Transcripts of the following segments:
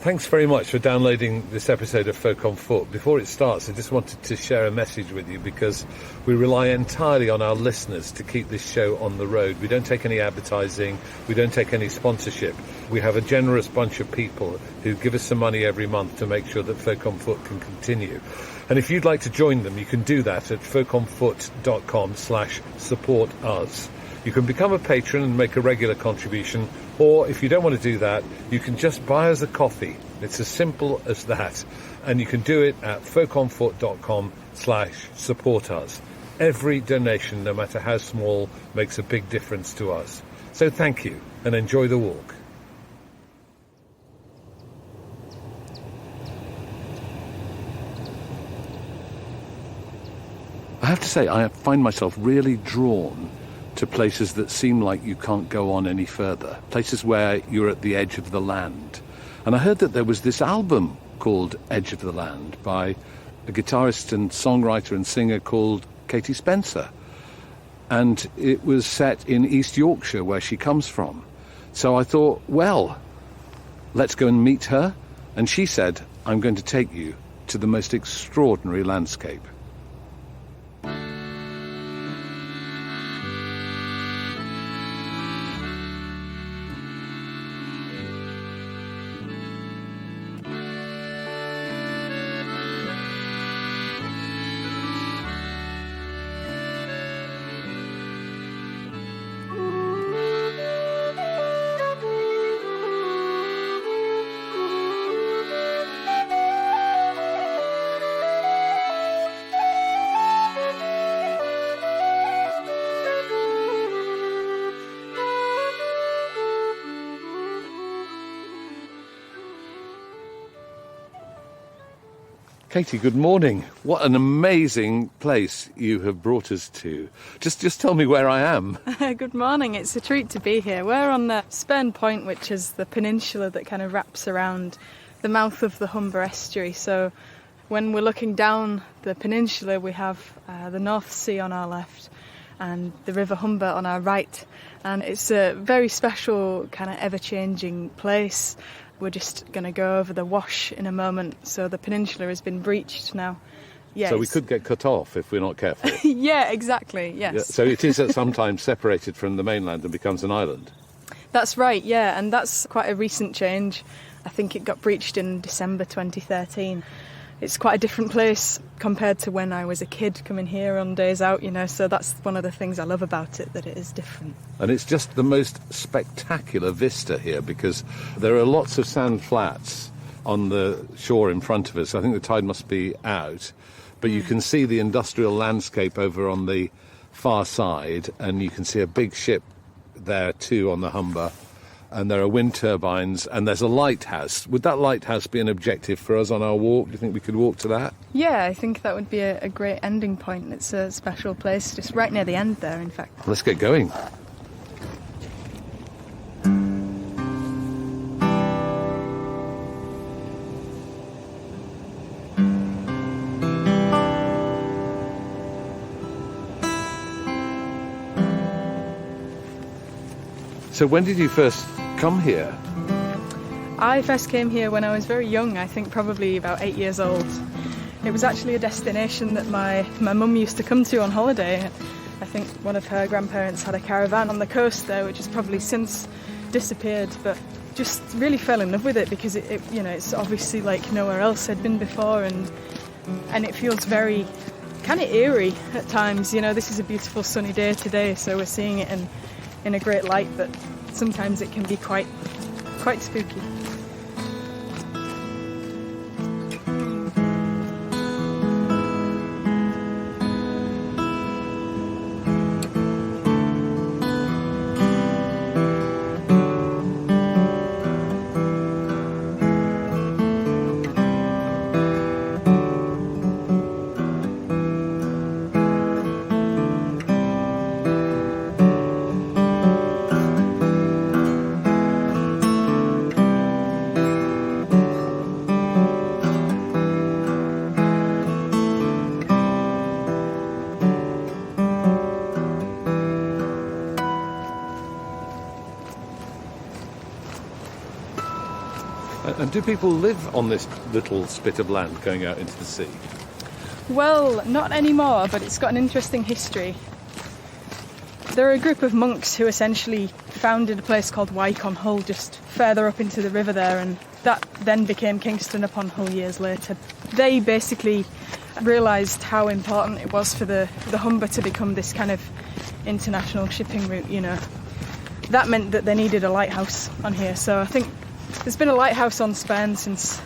Thanks very much for downloading this episode of Folk on Foot. Before it starts, I just wanted to share a message with you because we rely entirely on our listeners to keep this show on the road. We don't take any advertising, we don't take any sponsorship. We have a generous bunch of people who give us some money every month to make sure that Folk on Foot can continue. And if you'd like to join them, you can do that at folkonfoot.com/support us. You can become a patron and make a regular contribution, or if you don't want to do that, you can just buy us a coffee. It's as simple as that. And you can do it at folkonfoot.com/support us. Every donation, no matter how small, makes a big difference to us. So thank you, and enjoy the walk. I have to say, I find myself really drawn to places that seem like you can't go on any further, places where you're at the edge of the land. And I heard that there was this album called Edge of the Land by a guitarist and songwriter and singer called Katie Spencer. And it was set in East Yorkshire, where she comes from. So I thought, well, let's go and meet her. And she said, I'm going to take you to the most extraordinary landscape. Katie, good morning. What an amazing place you have brought us to. Just tell me where I am. Good morning. It's a treat to be here. We're on the Spurn Point, which is the peninsula that kind of wraps around the mouth of the Humber estuary. So when we're looking down the peninsula, we have the North Sea on our left and the River Humber on our right. And it's a very special, kind of ever-changing place. We're just going to go over the wash in a moment. So the peninsula has been breached now. Yeah, so we could get cut off if we're not careful. Yeah, exactly, yes. Yeah, so it is at some time separated from the mainland and becomes an island. That's right, yeah, and that's quite a recent change. I think it got breached in December 2013. It's quite a different place compared to when I was a kid coming here on days out, so that's one of the things I love about it, that it is different. And it's just the most spectacular vista here because there are lots of sand flats on the shore in front of us. I think the tide must be out, but you can see the industrial landscape over on the far side, and you can see a big ship there too on the Humber. And there are wind turbines, and there's a lighthouse. Would that lighthouse be an objective for us on our walk? Do you think we could walk to that? Yeah, I think that would be a great ending point. It's a special place, just right near the end there, in fact. Let's get going. So when did you first come here? I first came here when I was very young, I think probably about 8 years old. It was actually a destination that my mum used to come to on holiday. I think one of her grandparents had a caravan on the coast there, which has probably since disappeared, but just really fell in love with it because it's obviously like nowhere else I'd been before, and it feels very kind of eerie at times. This is a beautiful sunny day today, so we're seeing it in a great light, but sometimes it can be quite spooky. And do people live on this little spit of land going out into the sea? Well, not anymore, but it's got an interesting history. There are a group of monks who essentially founded a place called Wyke on Hull, just further up into the river there, and that then became Kingston upon Hull years later. They basically realised how important it was for the Humber to become this kind of international shipping route, you know. That meant that they needed a lighthouse on here, so I think there's been a lighthouse on Spurn since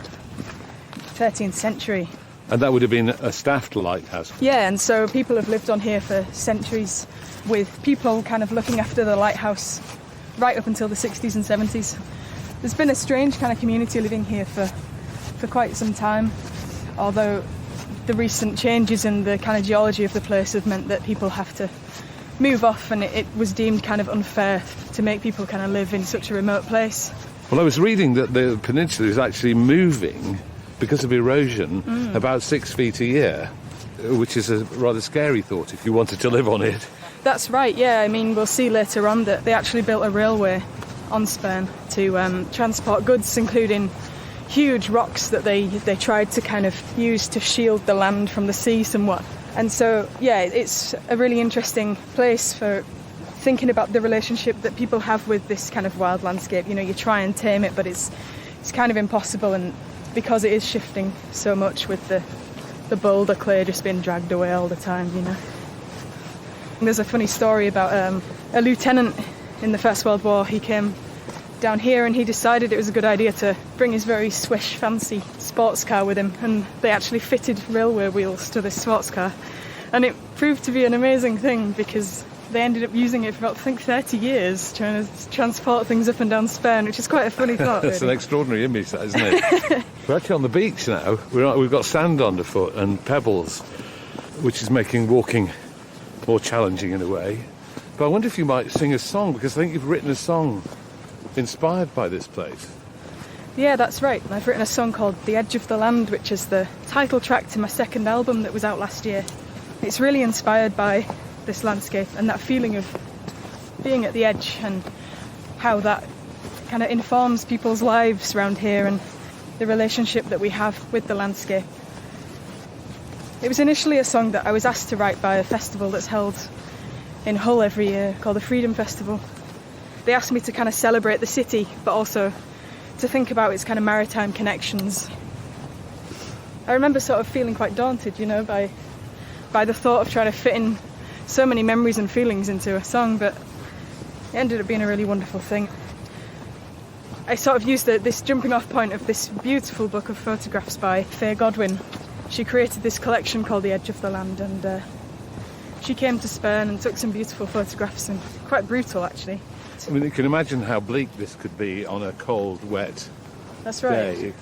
13th century. And that would have been a staffed lighthouse? Yeah, and so people have lived on here for centuries, with people kind of looking after the lighthouse right up until the 60s and 70s. There's been a strange kind of community living here for quite some time, although the recent changes in the kind of geology of the place have meant that people have to move off, and it was deemed kind of unfair to make people kind of live in such a remote place. Well, I was reading that the peninsula is actually moving because of erosion about 6 feet a year, which is a rather scary thought if you wanted to live on it. That's right, yeah. I mean, we'll see later on that they actually built a railway on Spurn to transport goods, including huge rocks that they tried to kind of use to shield the land from the sea somewhat. And so, yeah, it's a really interesting place for thinking about the relationship that people have with this kind of wild landscape. You know, you try and tame it, but it's kind of impossible, and because it is shifting so much with the boulder clay just being dragged away all the time, you know. And there's a funny story about a lieutenant in the First World War. He came down here and he decided it was a good idea to bring his very swish, fancy sports car with him, and they actually fitted railway wheels to this sports car. And it proved to be an amazing thing because they ended up using it for about, I think, 30 years, trying to transport things up and down Spurn, which is quite a funny thought. That's really an extraordinary image, that, isn't it? We're actually on the beach now. We've got sand underfoot and pebbles, which is making walking more challenging in a way. But I wonder if you might sing a song, because I think you've written a song inspired by this place. Yeah, that's right. I've written a song called The Edge of the Land, which is the title track to my second album that was out last year. It's really inspired by this landscape and that feeling of being at the edge, and how that kind of informs people's lives around here and the relationship that we have with the landscape. It was initially a song that I was asked to write by a festival that's held in Hull every year called the Freedom Festival. They asked me to kind of celebrate the city, but also to think about its kind of maritime connections. I remember sort of feeling quite daunted, you know, by the thought of trying to fit in so many memories and feelings into a song, but it ended up being a really wonderful thing. I sort of used this jumping off point of this beautiful book of photographs by Faye Godwin. She created this collection called The Edge of the Land, and she came to Spurn and took some beautiful photographs, and quite brutal actually. I mean, you can imagine how bleak this could be on a cold, wet That's right. day.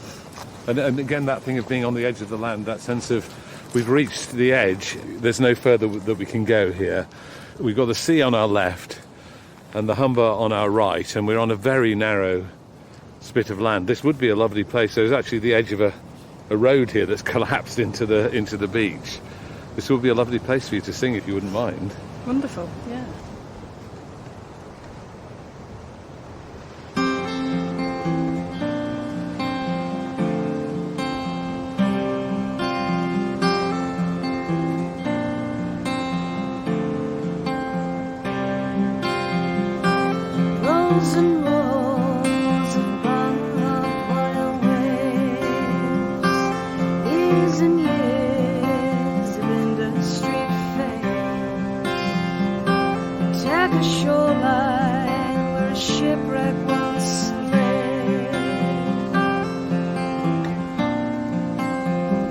And again, that thing of being on the edge of the land, that sense of we've reached the edge, there's no further that we can go here. We've got the sea on our left and the Humber on our right, and we're on a very narrow spit of land. This would be a lovely place. There's actually the edge of a road here that's collapsed into the beach. This would be a lovely place for you to sing if you wouldn't mind. Wonderful, yeah. Rolls and rolls of barbed wire waves, years and years of industry fame. Attack a shoreline where a shipwreck once lay.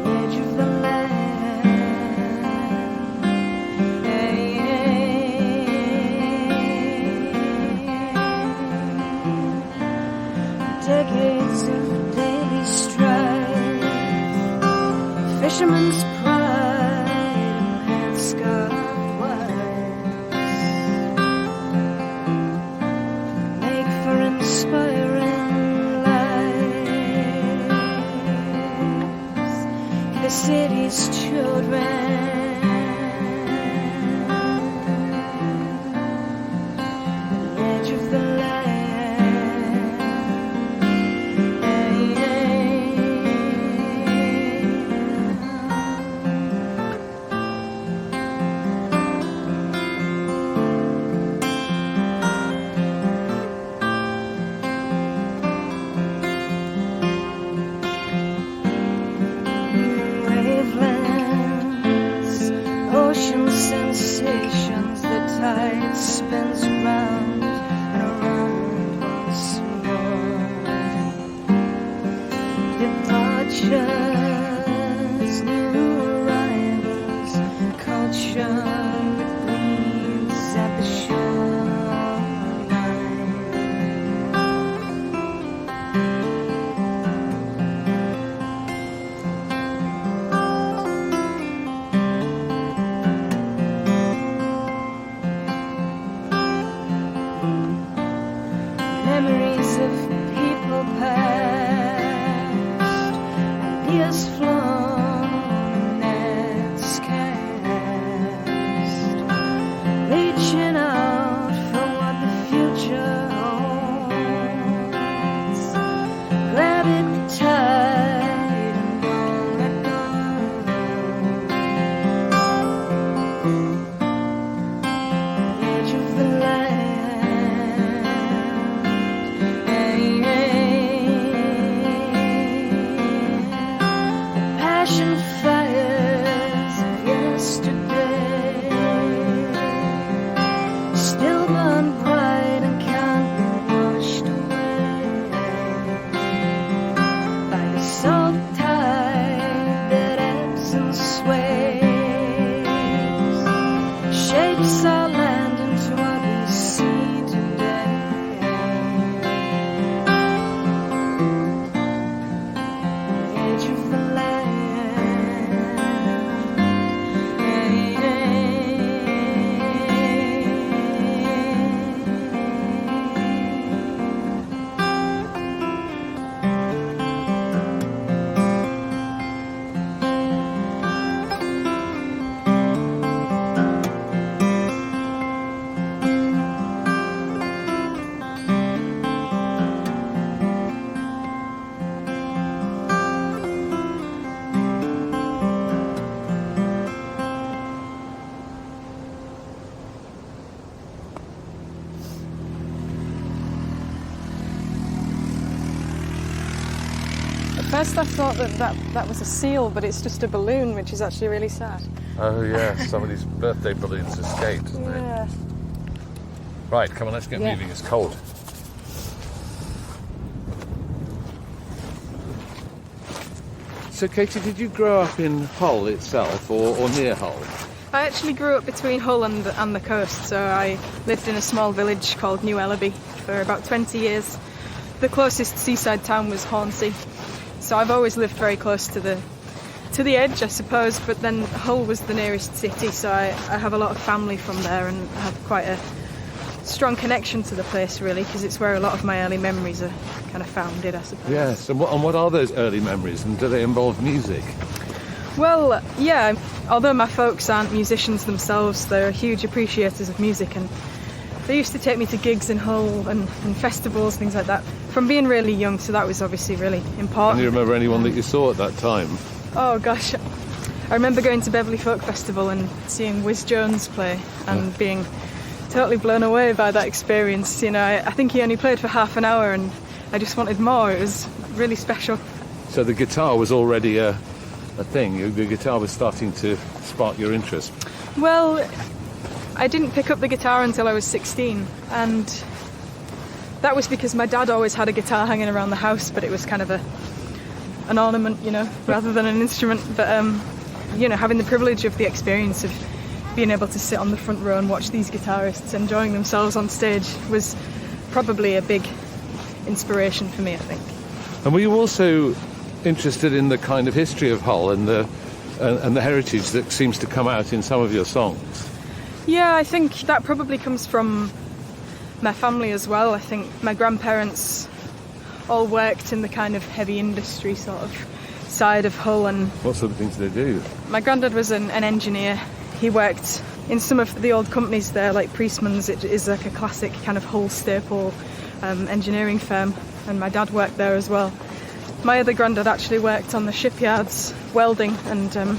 The edge of the land. Decades of daily strife, fisherman's pride and hand-scarred wives make for inspiring lives. The city's children, the edge of the land. futures, new arrivals, culture bleeds at the memories of people past, ideas flown, nets cast, reaching out for what the future holds. Grab it tight and don't let go. The edge of the land. Passion fires of yesterday still burn bright and can't be washed away by the salt tide that ebbs and sways, shapes our land into what we see today. The edge of the land. At first I thought that was a seal, but it's just a balloon, which is actually really sad. Oh yeah, somebody's birthday balloons escaped, isn't it? Yeah. Right, come on, let's get moving. It's cold. So, Katie, did you grow up in Hull itself, or near Hull? I actually grew up between Hull and the coast, so I lived in a small village called New Ellaby for about 20 years. The closest seaside town was Hornsea, so I've always lived very close to the edge, I suppose, but then Hull was the nearest city, so I have a lot of family from there and have quite a strong connection to the place, really, because it's where a lot of my early memories are kind of founded, I suppose. Yes, and what are those early memories, and do they involve music? Well, yeah, although my folks aren't musicians themselves, they're huge appreciators of music, and they used to take me to gigs in Hull and festivals, things like that, from being really young, so that was obviously really important. Can you remember anyone that you saw at that time? Oh gosh, I remember going to Beverley Folk Festival and seeing Whiz Jones play and being totally blown away by that experience. You know, I think he only played for half an hour and I just wanted more. It was really special. So the guitar was already a thing. The guitar was starting to spark your interest. Well, I didn't pick up the guitar until I was 16, and that was because my dad always had a guitar hanging around the house, but it was kind of an ornament, you know, rather than an instrument. But you know, having the privilege of the experience of being able to sit on the front row and watch these guitarists enjoying themselves on stage was probably a big inspiration for me, I think. And were you also interested in the kind of history of Hull and the heritage that seems to come out in some of your songs? Yeah, I think that probably comes from my family as well. I think my grandparents all worked in the kind of heavy industry sort of side of Hull. And what sort of things did they do? My granddad was an engineer. He worked in some of the old companies there, like Priestman's. It is like a classic kind of Hull staple engineering firm, and my dad worked there as well. My other granddad actually worked on the shipyards, welding and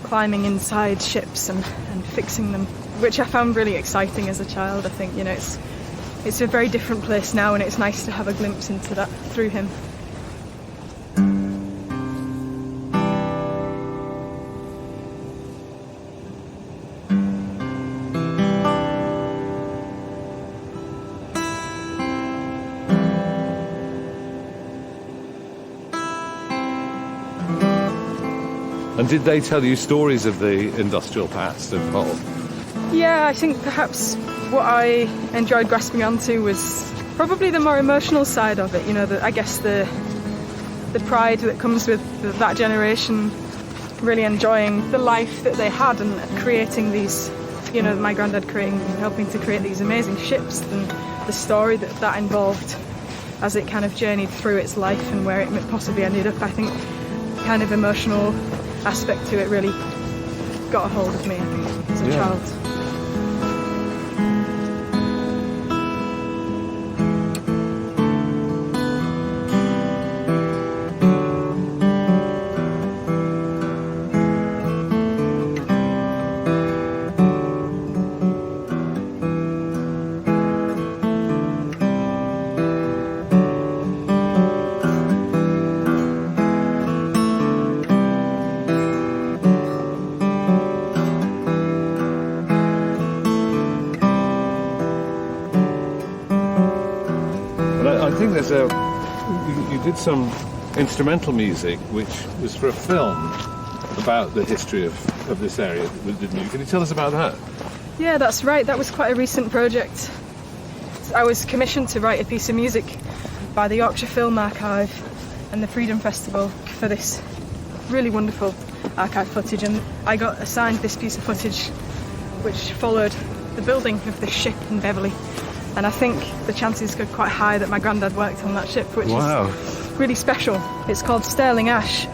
climbing inside ships and fixing them, which I found really exciting as a child. I think, you know, it's a very different place now, and it's nice to have a glimpse into that through him. And did they tell you stories of the industrial past of Hull? Yeah, I think perhaps what I enjoyed grasping onto was probably the more emotional side of it. You know, I guess the pride that comes with that generation really enjoying the life that they had and creating these, you know, my granddad helping to create these amazing ships, and the story that involved as it kind of journeyed through its life and where it possibly ended up. I think kind of emotional aspect to it really got a hold of me, I think, as a child. I think there's you did some instrumental music which was for a film about the history of this area, didn't you? Can you tell us about that? Yeah, that's right. That was quite a recent project. I was commissioned to write a piece of music by the Yorkshire Film Archive and the Freedom Festival for this really wonderful archive footage, and I got assigned this piece of footage which followed the building of this ship in Beverley. And I think the chances are quite high that my granddad worked on that ship, which is really special. It's called Sterling Ash.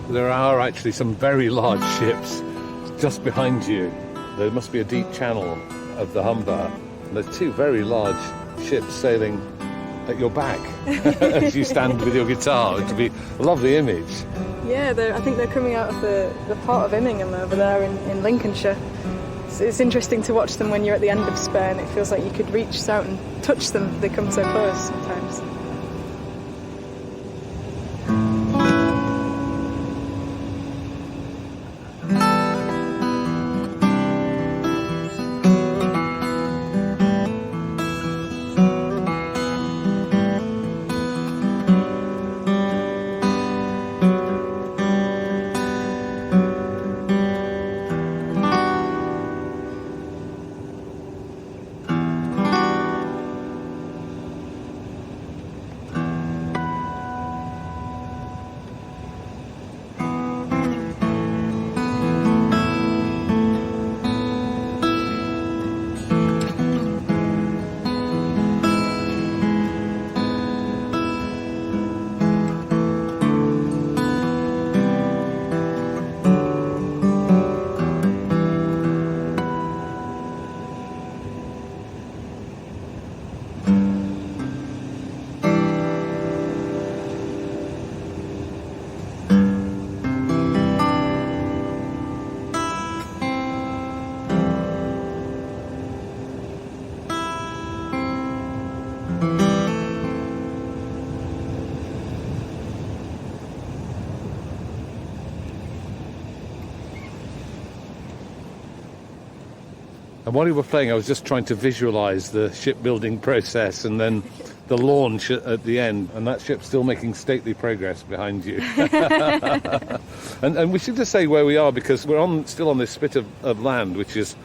There are actually some very large ships just behind you. There must be a deep channel of the Humber. And there's two very large ships sailing at your back as you stand with your guitar. It would be a lovely image. Yeah, I think they're coming out of the port of Immingham over there in Lincolnshire. It's interesting to watch them when you're at the end of Spurn. It feels like you could reach out and touch them. They come so close sometimes. And while you were playing, I was just trying to visualise the shipbuilding process and then the launch at the end, and that ship's still making stately progress behind you. and we should just say where we are, because we're still on this spit of land, which is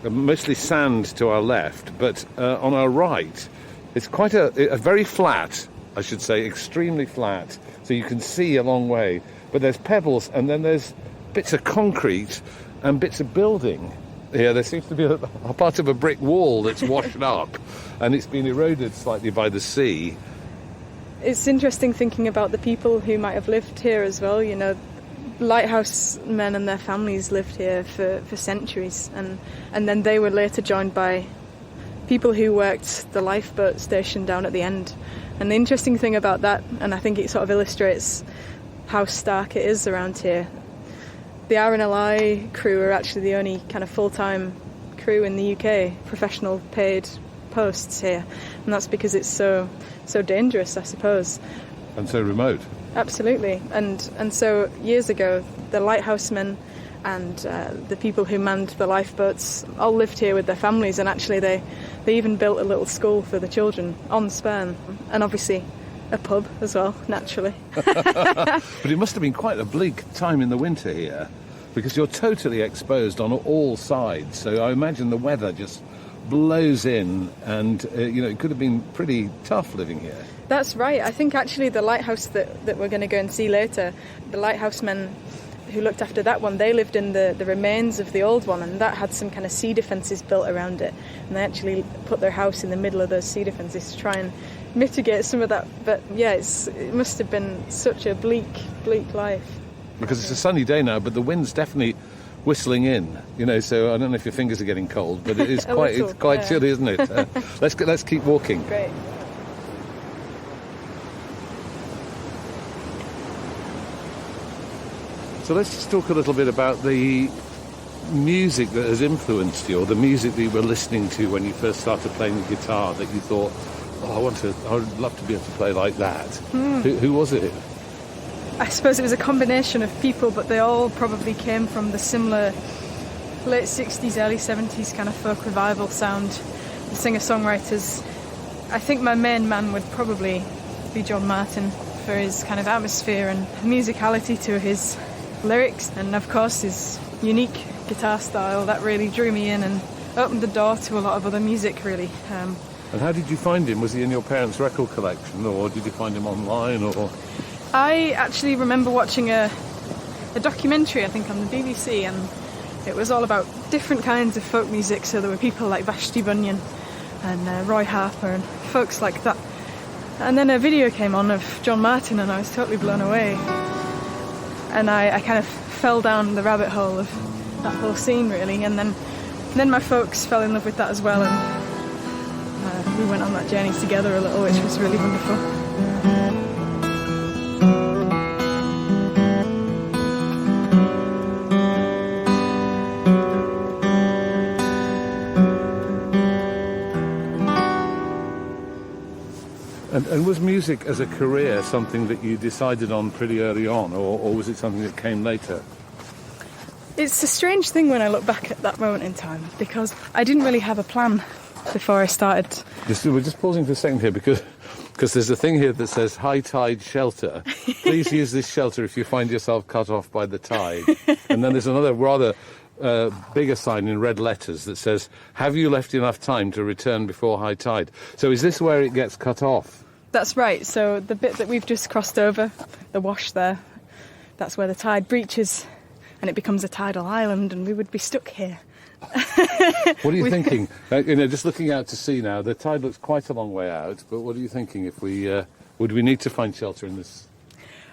mostly sand to our left, but on our right It's quite a very flat, I should say, extremely flat, so you can see a long way. But there's pebbles, and then there's bits of concrete and bits of building. Yeah, there seems to be a part of a brick wall that's washed up, and it's been eroded slightly by the sea. It's interesting thinking about the people who might have lived here as well. You know, lighthouse men and their families lived here for centuries, and then they were later joined by people who worked the lifeboat station down at the end. And the interesting thing about that, and I think it sort of illustrates how stark it is around here, the RNLI crew are actually the only kind of full-time crew in the UK, professional paid posts here, and that's because it's so dangerous, I suppose. And so remote. Absolutely. And so years ago, the lighthouse men and the people who manned the lifeboats all lived here with their families, and actually they even built a little school for the children on Spurn, and obviously a pub as well, naturally. But it must have been quite a bleak time in the winter here, because you're totally exposed on all sides, so I imagine the weather just blows in, and it could have been pretty tough living here. That's right. I think actually the lighthouse that we're going to go and see later, the lighthouse men who looked after that one, they lived in the remains of the old one, and that had some kind of sea defences built around it, and they actually put their house in the middle of those sea defences to try and mitigate some of that. But yeah, it must have been such a bleak life. Because it's a sunny day now, but the wind's definitely whistling in, so I don't know if your fingers are getting cold, but it is quite chilly, isn't it? Let's keep walking. Great. So let's just talk a little bit about the music that has influenced you, or the music that you were listening to when you first started playing the guitar, that you thought, I would love to be able to play like that. Who was it? I suppose it was a combination of people, but they all probably came from the similar late 60s, early 70s kind of folk revival sound. The singer-songwriters. I think my main man would probably be John Martin, for his kind of atmosphere and musicality to his lyrics, and of course his unique guitar style that really drew me in and opened the door to a lot of other music, really. And how did you find him? Was he in your parents' record collection, or did you find him online? Or I actually remember watching a documentary, I think, on the BBC, and it was all about different kinds of folk music. So there were people like Vashti Bunyan and Roy Harper and folks like that. And then a video came on of John Martin, and I was totally blown away. And I kind of fell down the rabbit hole of that whole scene, really. And then my folks fell in love with that as well, and we went on that journey together a little, which was really wonderful. And was music as a career something that you decided on pretty early on, or was it something that came later? It's a strange thing when I look back at that moment in time, because I didn't really have a plan before I started. We're just pausing for a second here, because there's a thing here that says high tide shelter. Please use this shelter if you find yourself cut off by the tide. And then there's another rather bigger sign in red letters that says, have you left enough time to return before high tide? So is this where it gets cut off? That's right. So the bit that we've just crossed over, the wash there, that's where the tide breaches and it becomes a tidal island, and we would be stuck here. What are you thinking? Just looking out to sea now, the tide looks quite a long way out, but what are you thinking if would we need to find shelter in this?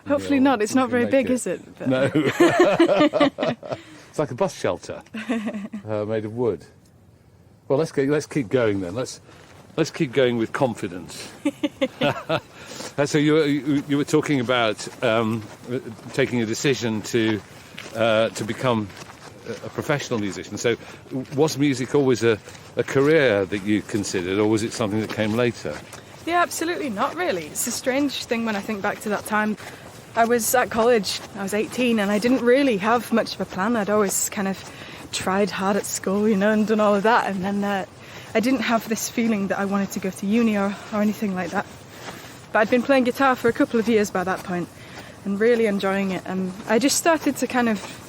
Hopefully not. It's not very big, is it? But no. It's like a bus shelter made of wood. Well, let's keep going then. Let's keep going with confidence. So you were talking about taking a decision to become a professional musician. So was music always a career that you considered, or was it something that came later? Yeah, absolutely not really. It's a strange thing when I think back to that time. I was at college, I was 18, and I didn't really have much of a plan. I'd always kind of tried hard at school, and done all of that, and then I didn't have this feeling that I wanted to go to uni or anything like that. But I'd been playing guitar for a couple of years by that point and really enjoying it, and I just started to kind of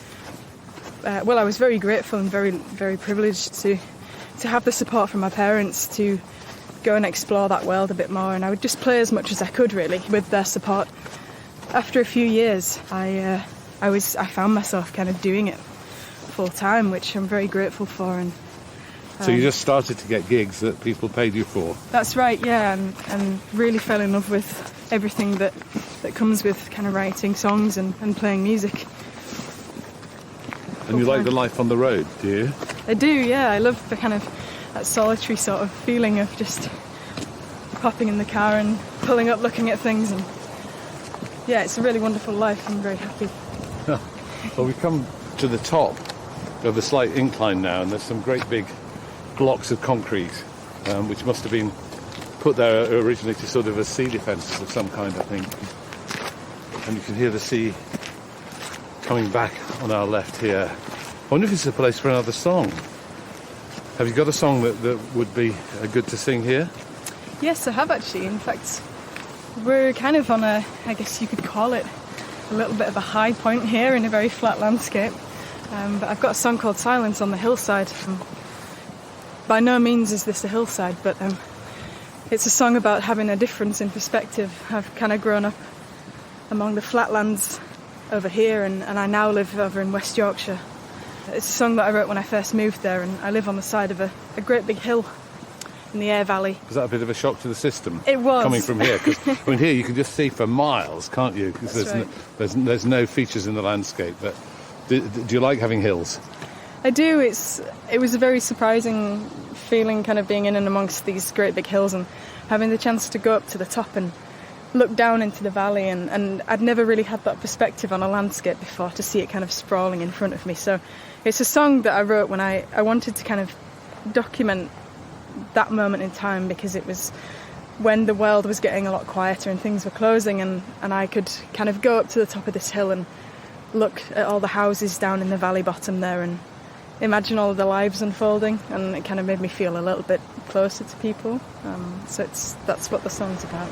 I was very grateful and very, very privileged to have the support from my parents to go and explore that world a bit more, and I would just play as much as I could, really, with their support. After a few years, I found myself kind of doing it full time, which I'm very grateful for. And so you just started to get gigs that people paid you for? That's right, yeah, and really fell in love with everything that comes with kind of writing songs and playing music. And you like the life on the road, do you? I do, yeah. I love the kind of that solitary sort of feeling of just popping in the car and pulling up, looking at things, and yeah, it's a really wonderful life. I'm very happy. Well, we've come to the top of a slight incline now, and there's some great big blocks of concrete, which must have been put there originally to sort of a sea defence of some kind, I think. And you can hear the sea coming back on our left here. I wonder if it's a place for another song. Have you got a song that would be good to sing here? Yes, I have actually. In fact, we're kind of on a, I guess you could call it, a little bit of a high point here in a very flat landscape. But I've got a song called Silence on the Hillside. By no means is this a hillside, but it's a song about having a difference in perspective. I've kind of grown up among the flatlands over here, and I now live over in West Yorkshire. It's a song that I wrote when I first moved there, and I live on the side of a great big hill in the Aire Valley. Was that a bit of a shock to the system? It was. Coming from here, because I mean, here you can just see for miles, can't you? Because there's no features in the landscape. But do you like having hills? I do. It was a very surprising feeling, kind of being in and amongst these great big hills and having the chance to go up to the top and look down into the valley, and I'd never really had that perspective on a landscape before, to see it kind of sprawling in front of me. So it's a song that I wrote when I wanted to kind of document that moment in time, because it was when the world was getting a lot quieter and things were closing, and I could kind of go up to the top of this hill and look at all the houses down in the valley bottom there and imagine all of their lives unfolding, and it kind of made me feel a little bit closer to people. So that's what the song's about.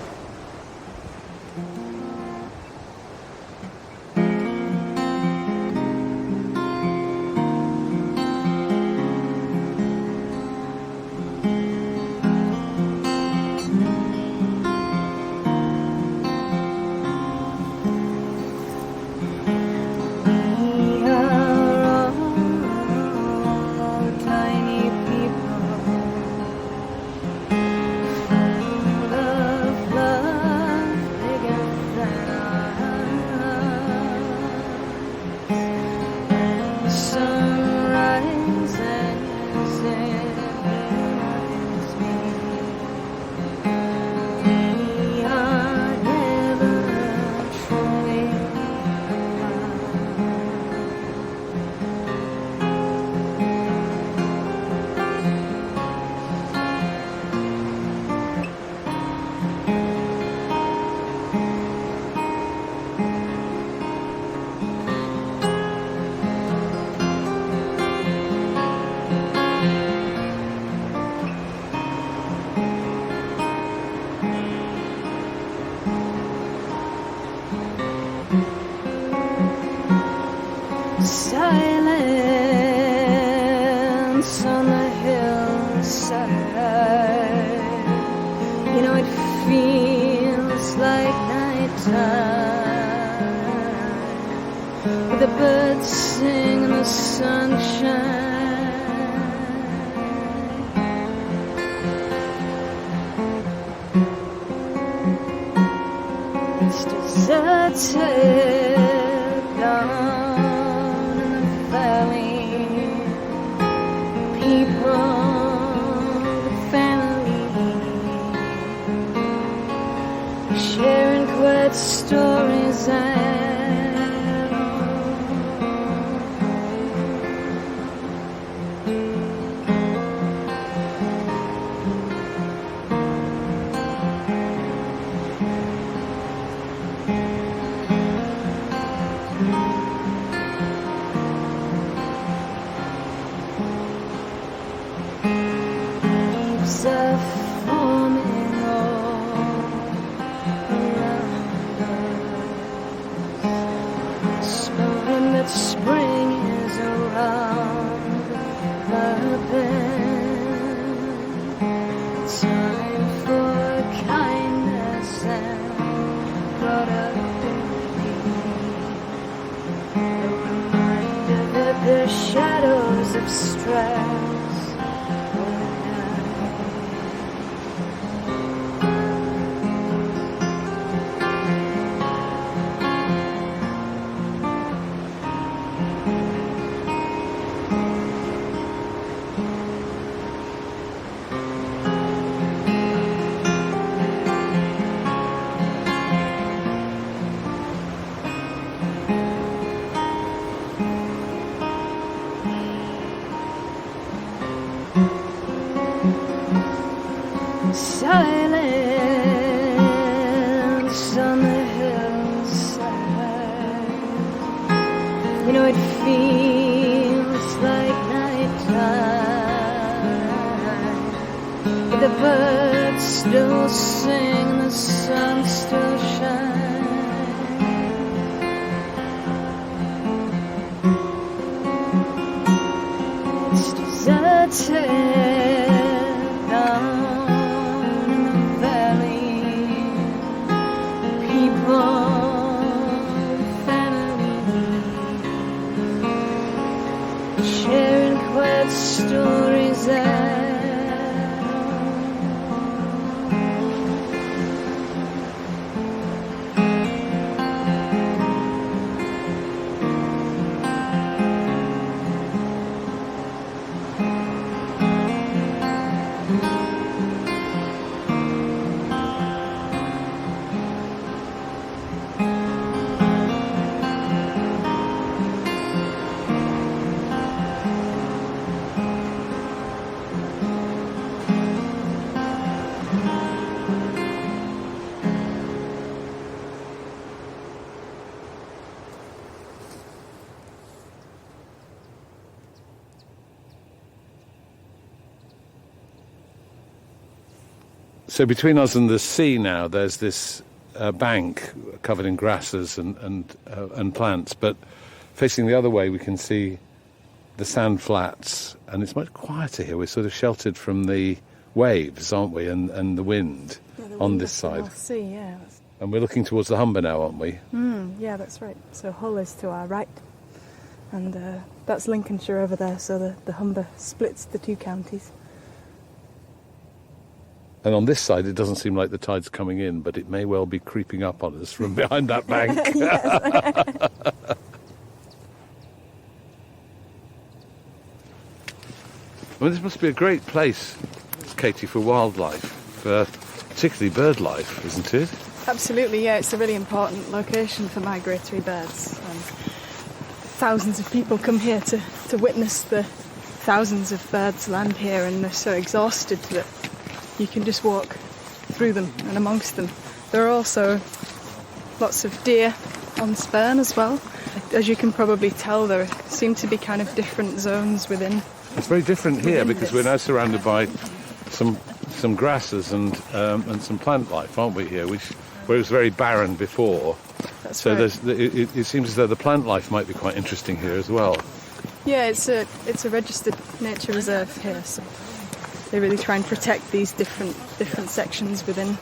Silence on the hillside. You know, it feels like nighttime, with the birds sing in the sunshine. It's deserted down in the valley. People with family, sharing quiet stories at home. Leaves are forming all around us, smelling that spring is around the bend. Time The birds still sing, the sun still shines. It's deserted down in the valley. People, family, sharing quiet stories that So between us and the sea now, there's this bank covered in grasses and plants, but facing the other way we can see the sand flats, and it's much quieter here. We're sort of sheltered from the waves, aren't we, and the wind on this side. Sea, yeah. And we're looking towards the Humber now, aren't we? Yeah, that's right. So Hull is to our right, and that's Lincolnshire over there, so the Humber splits the two counties. And on this side, it doesn't seem like the tide's coming in, but it may well be creeping up on us from behind that bank. I mean, this must be a great place, Katie, for wildlife, particularly bird life, isn't it? Absolutely, yeah. It's a really important location for migratory birds. Thousands of people come here to witness the thousands of birds land here, and they're so exhausted that you can just walk through them and amongst them. There are also lots of deer on Spurn as well. As you can probably tell, there seem to be kind of different zones within. It's very different here because we're now surrounded by some grasses and some plant life, aren't we, here, where it was very barren before. That's so right. It seems as though the plant life might be quite interesting here as well. Yeah, it's a registered nature reserve here, so they really try and protect these different sections within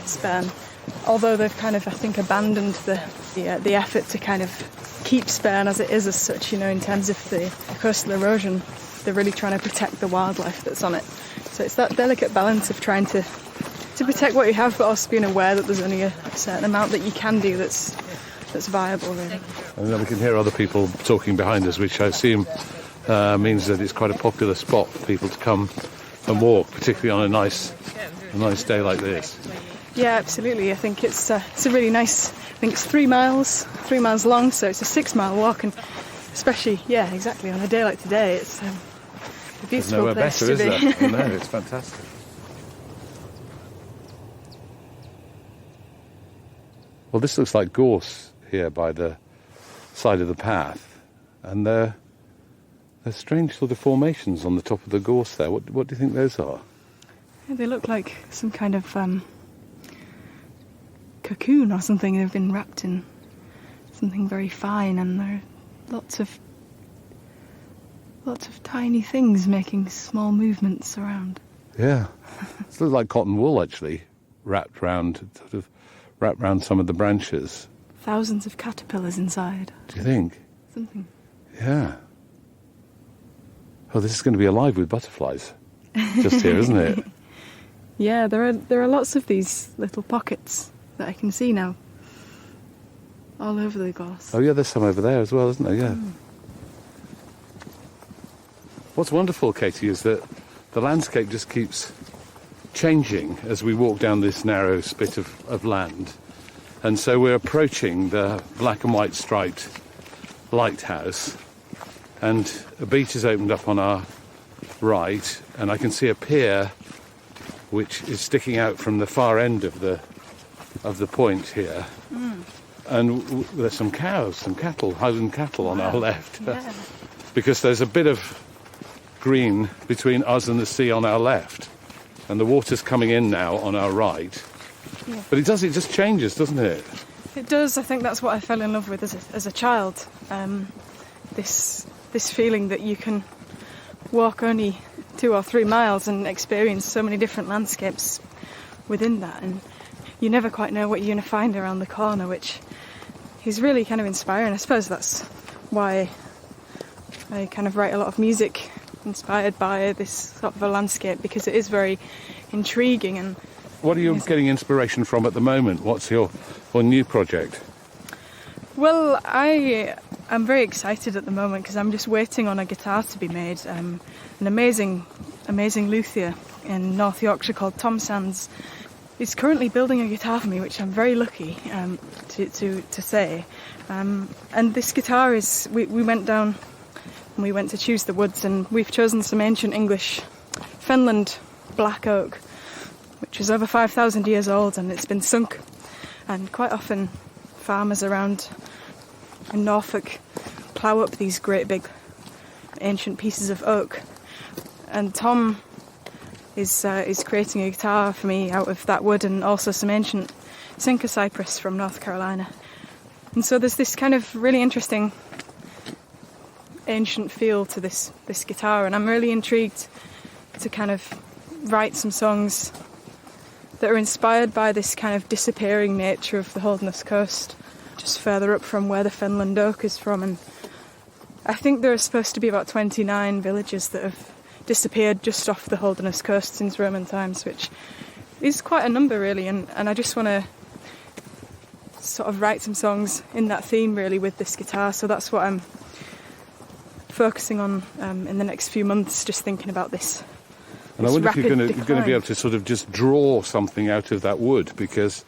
Spurn. Although they've kind of, I think, abandoned the effort to kind of keep Spurn as it is as such, in terms of the coastal erosion. They're really trying to protect the wildlife that's on it. So it's that delicate balance of trying to protect what you have, but also being aware that there's only a certain amount that you can do that's viable, really. And then we can hear other people talking behind us, which I assume means that it's quite a popular spot for people to come and walk, particularly on a nice day like this. Yeah, absolutely. I think it's a really nice. I think it's 3 miles long, so it's a 6-mile walk, and especially, yeah, exactly on a day like today, it's a beautiful place to be. There's nowhere better, is there? No, it's fantastic. Well, this looks like gorse here by the side of the path, and there's strange sort of formations on the top of the gorse there. What do you think those are? Yeah, they look like some kind of cocoon or something. They've been wrapped in something very fine, and there are lots of tiny things making small movements around. Yeah, it looks like cotton wool actually, wrapped round some of the branches. Thousands of caterpillars inside. Do you think? Something. Yeah. Oh, this is going to be alive with butterflies just here, isn't it? Yeah, there are lots of these little pockets that I can see now, all over the gorse. Oh yeah, there's some over there as well, isn't there? Yeah. What's wonderful, Katie, is that the landscape just keeps changing as we walk down this narrow spit of land. And so we're approaching the black and white striped lighthouse, and a beach has opened up on our right, and I can see a pier which is sticking out from the far end of the point here. And there's some cows, some cattle, Highland cattle on our left. Yeah. Because there's a bit of green between us and the sea on our left. and the water's coming in now on our right. Yeah. But it just changes, doesn't it? It does. I think that's what I fell in love with as a child. This feeling that you can walk only 2 or 3 miles and experience so many different landscapes within that, and you never quite know what you're going to find around the corner, which is really kind of inspiring. I suppose that's why I kind of write a lot of music inspired by this sort of a landscape, because it is very intriguing. And what are you getting inspiration from at the moment? What's your new project? well, I'm very excited at the moment because I'm just waiting on a guitar to be made. An amazing luthier in North Yorkshire called Tom Sands is currently building a guitar for me, which I'm very lucky to say. And this guitar is, we went down and we went to choose the woods, and we've chosen some ancient English Fenland black oak, which is over 5,000 years old, and it's been sunk. And quite often farmers around in Norfolk plough up these great big ancient pieces of oak. And Tom is creating a guitar for me out of that wood, and also some ancient Sinker cypress from North Carolina. And so there's this kind of really interesting ancient feel to this guitar, and I'm really intrigued to kind of write some songs that are inspired by this kind of disappearing nature of the Holderness coast, just further up from where the Fenland oak is from. And I think there are supposed to be about 29 villages that have disappeared just off the Holderness coast since Roman times, which is quite a number really, and I just want to sort of write some songs in that theme really with this guitar. So that's what I'm focusing on in the next few months, just thinking about this. And I wonder if you're going to be able to sort of just draw something out of that wood, because,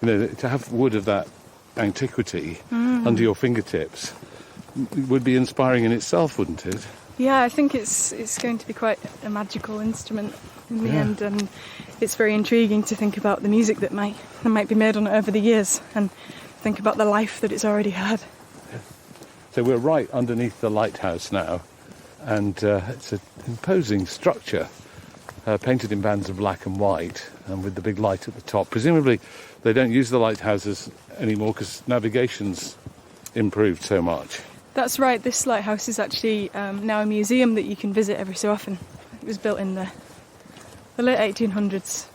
you know, to have wood of that antiquity under your fingertips would be inspiring in itself, wouldn't it? Yeah, I think it's going to be quite a magical instrument in the end, and it's very intriguing to think about the music that might be made on it over the years, and think about the life that it's already had. Yeah. So we're right underneath the lighthouse now, and it's an imposing structure. Painted in bands of black and white, and with the big light at the top. Presumably they don't use the lighthouses anymore because navigation's improved so much. That's right. This lighthouse is actually now a museum that you can visit every so often. It was built in the late 1800s.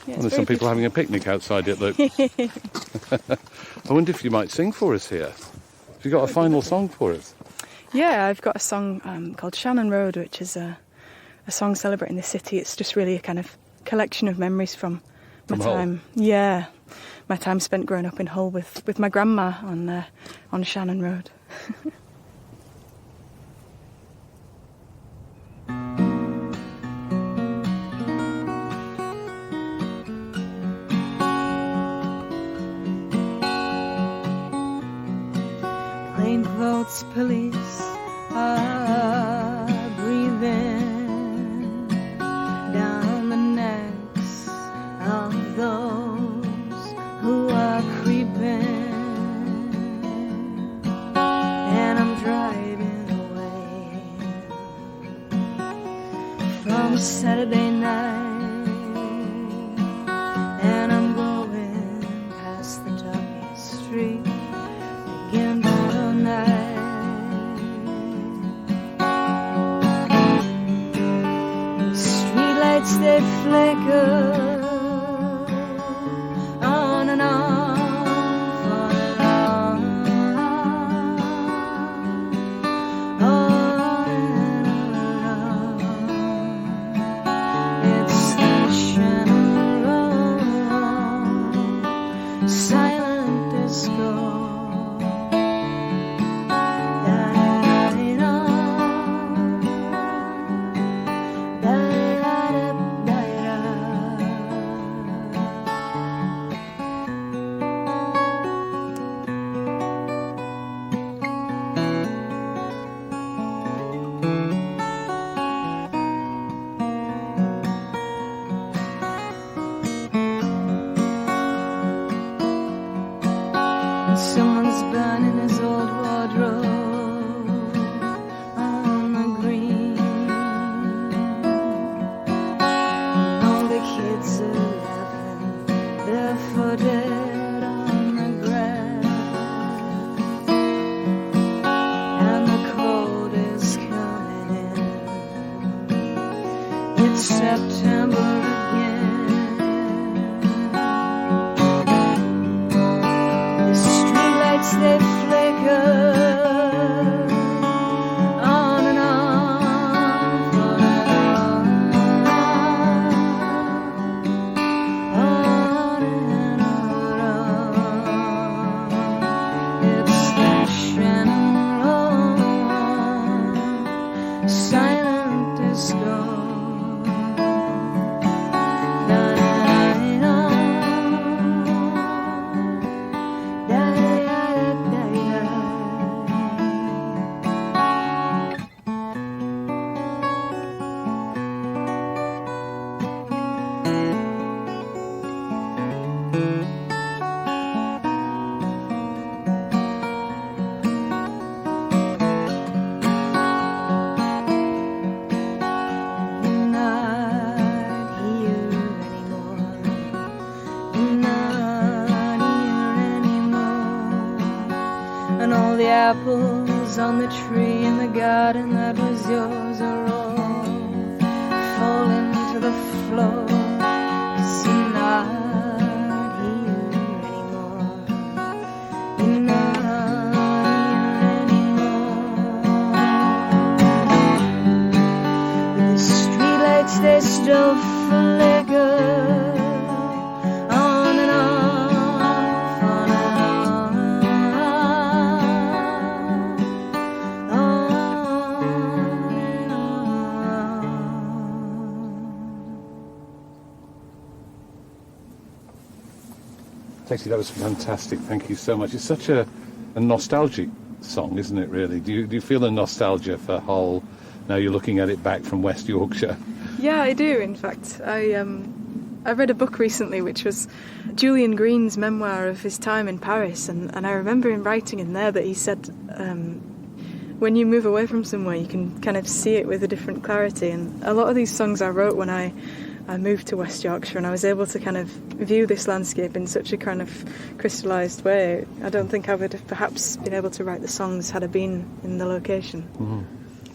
Yeah, and there's some people having a picnic outside it, look. I wonder if you might sing for us here. Have you got a final song for us? Yeah, I've got a song called Shannon Road, which is a song celebrating the city. It's just really a kind of collection of memories from my time. Hull. Yeah, my time spent growing up in Hull with my grandma on Shannon Road. Plainclothes police are breathing down the necks of those who are creeping, and I'm driving away from Saturday night, and I'm going past the dark street again tonight. Streetlights, they flicker on and off, on and on, on and on. It's the Shannon Road, silent disco. apples on the tree in the garden that was yours are all falling to the floor, 'cause you're not here anymore. You're not here anymore. But the streetlights, they still flicker on and off, on and on, on and on. Stacey, that was fantastic. Thank you so much. It's such a nostalgic song, isn't it, really? Do you feel a nostalgia for Hull now you're looking at it back from West Yorkshire? Yeah, I do. In fact, I read a book recently which was Julian Green's memoir of his time in Paris, and I remember him writing in there that he said when you move away from somewhere you can kind of see it with a different clarity, and a lot of these songs I wrote when I moved to West Yorkshire, and I was able to kind of view this landscape in such a kind of crystallised way. I don't think I would have perhaps been able to write the songs had I been in the location. Mm.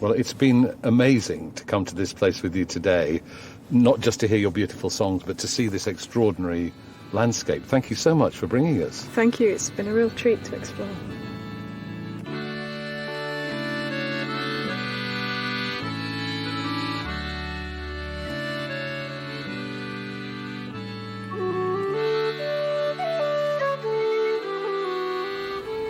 Well, it's been amazing to come to this place with you today, not just to hear your beautiful songs, but to see this extraordinary landscape. Thank you so much for bringing us. Thank you. It's been a real treat to explore.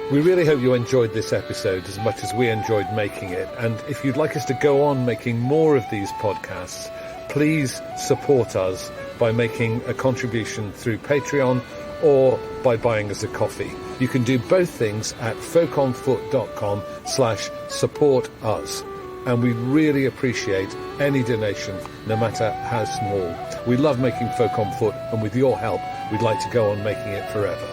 We really hope you enjoyed this episode as much as we enjoyed making it. And if you'd like us to go on making more of these podcasts, please support us by making a contribution through Patreon or by buying us a coffee. You can do both things at folkonfoot.com/support us. And we really appreciate any donation, no matter how small. We love making Folk on Foot, and with your help, we'd like to go on making it forever.